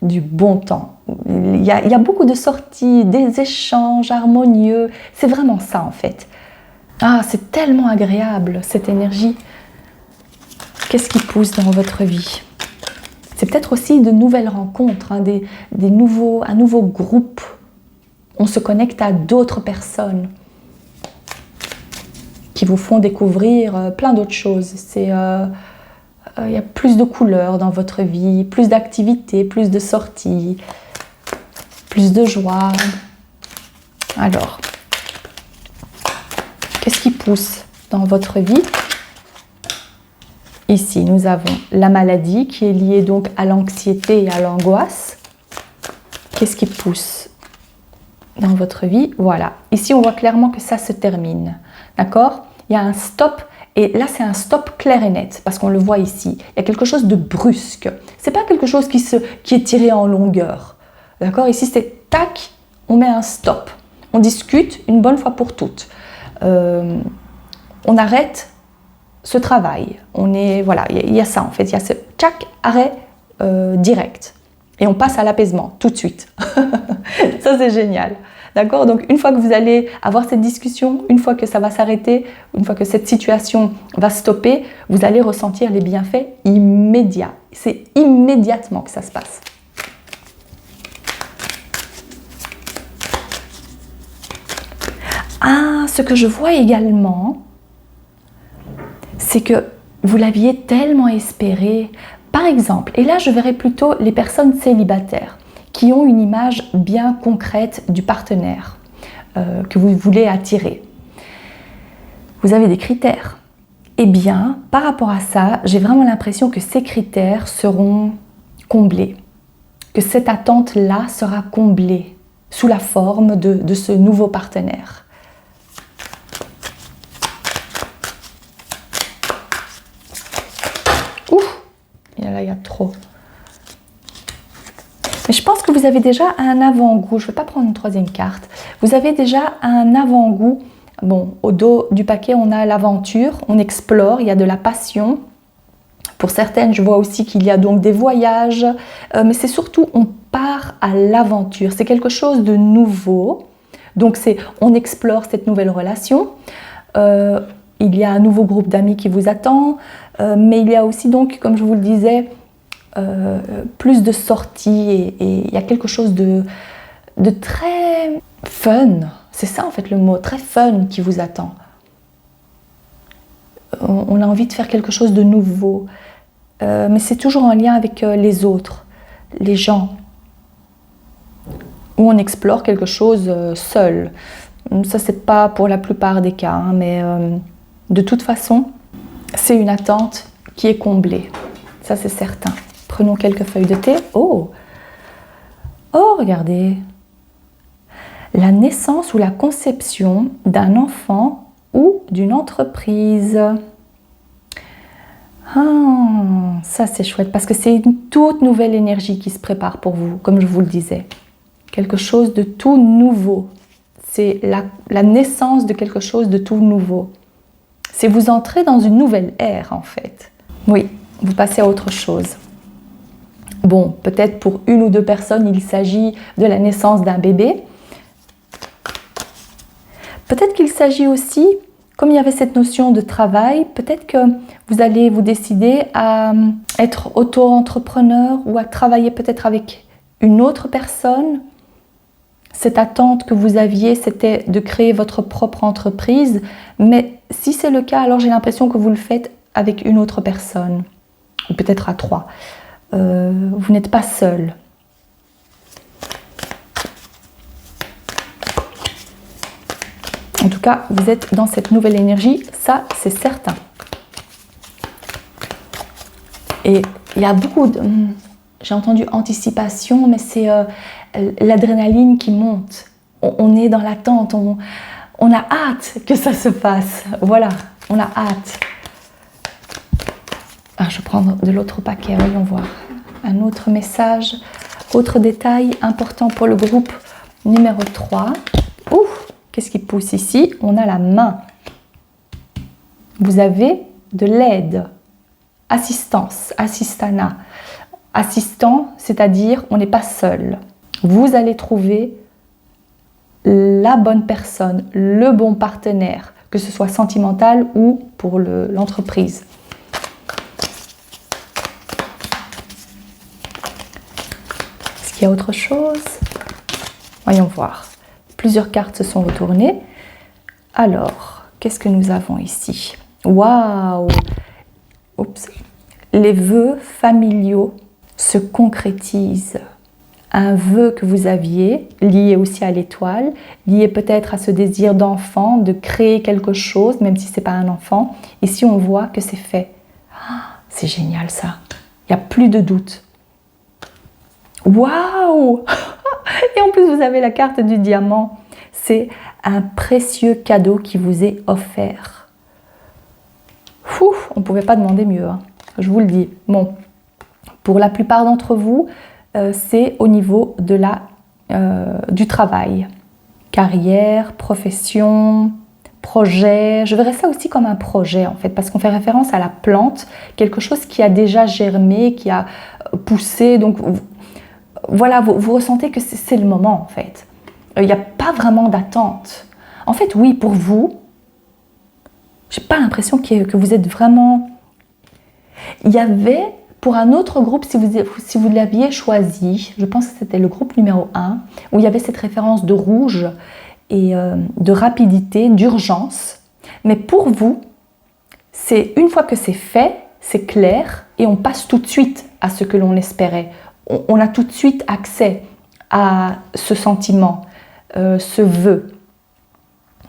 du bon temps. Il y a beaucoup de sorties, des échanges harmonieux, c'est vraiment ça en fait. Ah, c'est tellement agréable cette énergie. Qu'est-ce qui pousse dans votre vie ? C'est peut-être aussi de nouvelles rencontres, hein, un nouveau groupe. On se connecte à d'autres personnes qui vous font découvrir plein d'autres choses. Il y a plus de couleurs dans votre vie, plus d'activités, plus de sorties, plus de joie. Alors, qu'est-ce qui pousse dans votre vie ? Ici, nous avons la maladie qui est liée donc à l'anxiété et à l'angoisse. Qu'est-ce qui pousse dans votre vie ? Voilà. Ici, on voit clairement que ça se termine. D'accord ? Il y a un stop, et là, c'est un stop clair et net, parce qu'on le voit ici. Il y a quelque chose de brusque. C'est pas quelque chose qui est tiré en longueur. D'accord ? Ici, c'est tac, on met un stop. On discute une bonne fois pour toutes. On arrête ce travail. Voilà, il y a ça en fait. Il y a ce tac, arrêt direct. Et on passe à l'apaisement tout de suite. Ça, c'est génial. D'accord ? Donc, une fois que vous allez avoir cette discussion, une fois que ça va s'arrêter, une fois que cette situation va stopper, vous allez ressentir les bienfaits immédiats. C'est immédiatement que ça se passe. Ah, ce que je vois également, c'est que vous l'aviez tellement espéré. Par exemple, et là je verrais plutôt les personnes célibataires qui ont une image bien concrète du partenaire que vous voulez attirer. Vous avez des critères. Eh bien, par rapport à ça, j'ai vraiment l'impression que ces critères seront comblés, que cette attente-là sera comblée sous la forme de ce nouveau partenaire. Ouf, là il y a trop. Mais je pense que vous avez déjà un avant-goût. Je ne vais pas prendre une troisième carte. Vous avez déjà un avant-goût. Bon, au dos du paquet, on a l'aventure, on explore, il y a de la passion. Pour certaines, je vois aussi qu'il y a donc des voyages. Mais c'est surtout, on part à l'aventure. C'est quelque chose de nouveau. Donc, on explore cette nouvelle relation. Il y a un nouveau groupe d'amis qui vous attend. Mais il y a aussi donc, comme je vous le disais, plus de sorties et il y a quelque chose de très fun, c'est ça en fait le mot, très fun qui vous attend. On a envie de faire quelque chose de nouveau, mais c'est toujours en lien avec les autres, les gens, où on explore quelque chose seul. Ça, c'est pas pour la plupart des cas, hein, mais de toute façon, c'est une attente qui est comblée. Ça, c'est certain. Prenons quelques feuilles de thé. Oh! Oh, regardez! La naissance ou la conception d'un enfant ou d'une entreprise. Ah, ça, c'est chouette parce que c'est une toute nouvelle énergie qui se prépare pour vous, comme je vous le disais. Quelque chose de tout nouveau. C'est la naissance de quelque chose de tout nouveau. C'est vous entrer dans une nouvelle ère, en fait. Oui, vous passez à autre chose. Bon, peut-être pour une ou deux personnes, il s'agit de la naissance d'un bébé. Peut-être qu'il s'agit aussi, comme il y avait cette notion de travail, peut-être que vous allez vous décider à être auto-entrepreneur ou à travailler peut-être avec une autre personne. Cette attente que vous aviez, c'était de créer votre propre entreprise. Mais si c'est le cas, alors j'ai l'impression que vous le faites avec une autre personne. Ou peut-être à trois. Vous n'êtes pas seul. En tout cas, vous êtes dans cette nouvelle énergie, ça c'est certain. Et il y a beaucoup de... J'ai entendu anticipation, mais c'est l'adrénaline qui monte. On est dans l'attente, on a hâte que ça se passe. Voilà, on a hâte. Ah, je vais prendre de l'autre paquet, voyons voir. Un autre message, autre détail important pour le groupe numéro 3. Ouf! Qu'est-ce qui pousse ici? On a la main. Vous avez de l'aide, assistance, assistana. Assistant, c'est-à-dire on n'est pas seul. Vous allez trouver la bonne personne, le bon partenaire, que ce soit sentimental ou pour l'entreprise. Est-ce qu'il y a autre chose? Voyons voir. Plusieurs cartes se sont retournées. Alors, qu'est-ce que nous avons ici? Waouh! Oups! Les vœux familiaux se concrétisent. Un vœu que vous aviez, lié aussi à l'étoile, lié peut-être à ce désir d'enfant, de créer quelque chose, même si ce n'est pas un enfant. Ici, on voit que c'est fait. Ah, c'est génial ça. Il n'y a plus de doute. Waouh! Et en plus, vous avez la carte du diamant. C'est un précieux cadeau qui vous est offert. Ouf, on ne pouvait pas demander mieux, hein. Je vous le dis. Bon, pour la plupart d'entre vous, c'est au niveau de du travail. Carrière, profession, projet. Je verrais ça aussi comme un projet, en fait, parce qu'on fait référence à la plante, quelque chose qui a déjà germé, qui a poussé. Donc, voilà, vous ressentez que c'est le moment, en fait. Il n'y a pas vraiment d'attente. En fait, oui, pour vous, j'ai pas l'impression que vous êtes vraiment... Il y avait, pour un autre groupe, si vous l'aviez choisi, je pense que c'était le groupe numéro 1, où il y avait cette référence de rouge et de rapidité, d'urgence. Mais pour vous, c'est une fois que c'est fait, c'est clair, et on passe tout de suite à ce que l'on espérait. On a tout de suite accès à ce sentiment, ce vœu.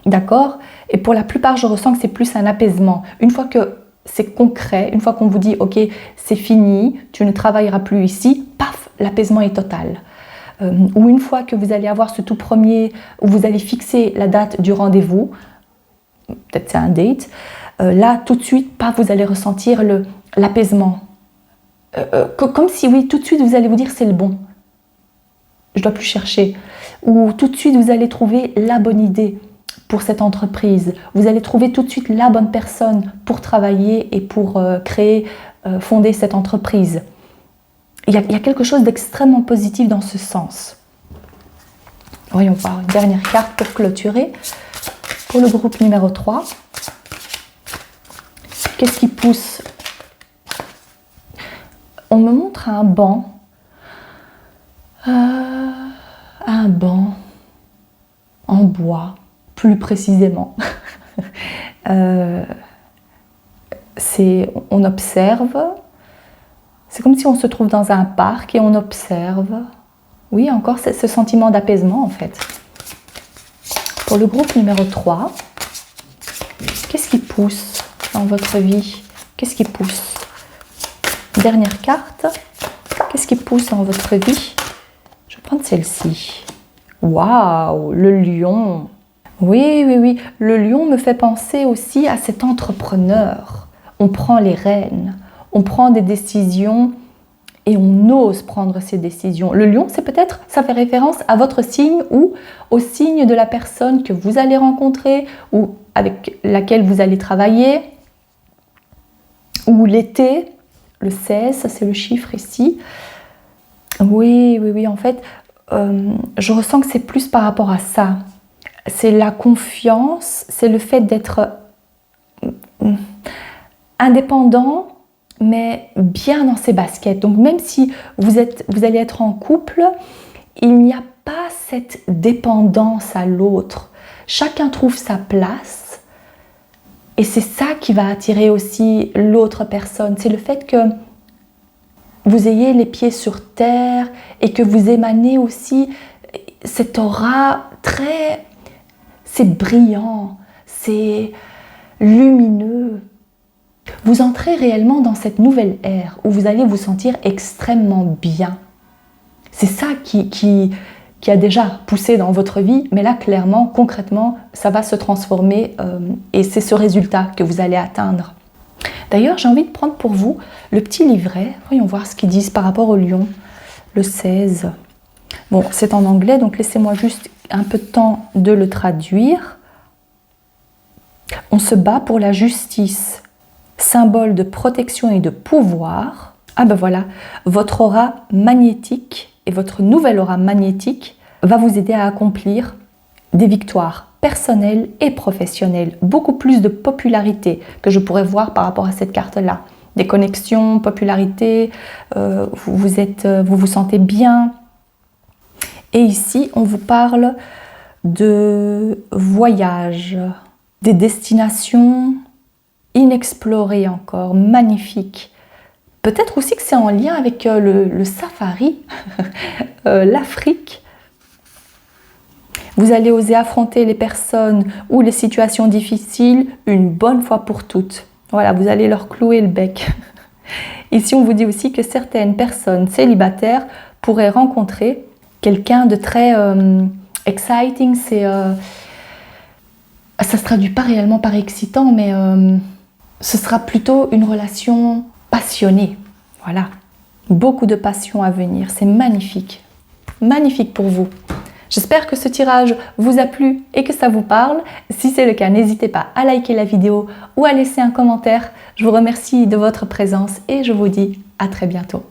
D'accord? Et pour la plupart, je ressens que c'est plus un apaisement. Une fois que c'est concret, une fois qu'on vous dit « Ok, c'est fini, tu ne travailleras plus ici », paf, l'apaisement est total. Ou une fois que vous allez avoir ce tout premier, où vous allez fixer la date du rendez-vous, peut-être c'est un date, là, tout de suite, paf, vous allez ressentir l'apaisement. Comme si, oui, tout de suite, vous allez vous dire « C'est le bon, je ne dois plus chercher ». Ou tout de suite, vous allez trouver la bonne idée pour cette entreprise. Vous allez trouver tout de suite la bonne personne pour travailler et pour fonder cette entreprise. Il y a quelque chose d'extrêmement positif dans ce sens. Voyons voir une dernière carte pour clôturer. Pour le groupe numéro 3, qu'est-ce qui pousse? On me montre un banc. Un banc en bois, plus précisément. On observe. C'est comme si on se trouve dans un parc et on observe. Oui, encore ce sentiment d'apaisement en fait. Pour le groupe numéro 3, qu'est-ce qui pousse dans votre vie? Qu'est-ce qui pousse? Dernière carte, qu'est-ce qui pousse dans votre vie? Je vais prendre celle-ci. Waouh, le lion! Oui, oui, oui, le lion me fait penser aussi à cet entrepreneur. On prend les rênes, on prend des décisions et on ose prendre ces décisions. Le lion, c'est peut-être, ça fait référence à votre signe ou au signe de la personne que vous allez rencontrer ou avec laquelle vous allez travailler. Ou l'été, le 16, ça c'est le chiffre ici. Oui, oui, oui, en fait, je ressens que c'est plus par rapport à ça. C'est la confiance, c'est le fait d'être indépendant, mais bien dans ses baskets. Donc même si vous allez être en couple, il n'y a pas cette dépendance à l'autre. Chacun trouve sa place et c'est ça qui va attirer aussi l'autre personne. C'est le fait que vous ayez les pieds sur terre et que vous émanez aussi cette aura très... C'est brillant, c'est lumineux. Vous entrez réellement dans cette nouvelle ère où vous allez vous sentir extrêmement bien. C'est ça qui a déjà poussé dans votre vie, mais là, clairement, concrètement, ça va se transformer et c'est ce résultat que vous allez atteindre. D'ailleurs, j'ai envie de prendre pour vous le petit livret. Voyons voir ce qu'ils disent par rapport au lion, le 16. Bon, c'est en anglais, donc laissez-moi juste un peu de temps de le traduire. On se bat pour la justice, symbole de protection et de pouvoir. Ah ben voilà, votre aura magnétique et votre nouvelle aura magnétique va vous aider à accomplir des victoires personnelles et professionnelles. Beaucoup plus de popularité que je pourrais voir par rapport à cette carte-là. Des connexions, popularité, vous vous sentez bien. Et ici, on vous parle de voyages, des destinations inexplorées encore, magnifiques. Peut-être aussi que c'est en lien avec le safari, l'Afrique. Vous allez oser affronter les personnes ou les situations difficiles une bonne fois pour toutes. Voilà, vous allez leur clouer le bec. Ici, on vous dit aussi que certaines personnes célibataires pourraient rencontrer quelqu'un de très exciting. Ça se traduit pas réellement par excitant, mais ce sera plutôt une relation passionnée. Voilà, beaucoup de passion à venir. C'est magnifique, magnifique pour vous. J'espère que ce tirage vous a plu et que ça vous parle. Si c'est le cas, n'hésitez pas à liker la vidéo ou à laisser un commentaire. Je vous remercie de votre présence et je vous dis à très bientôt.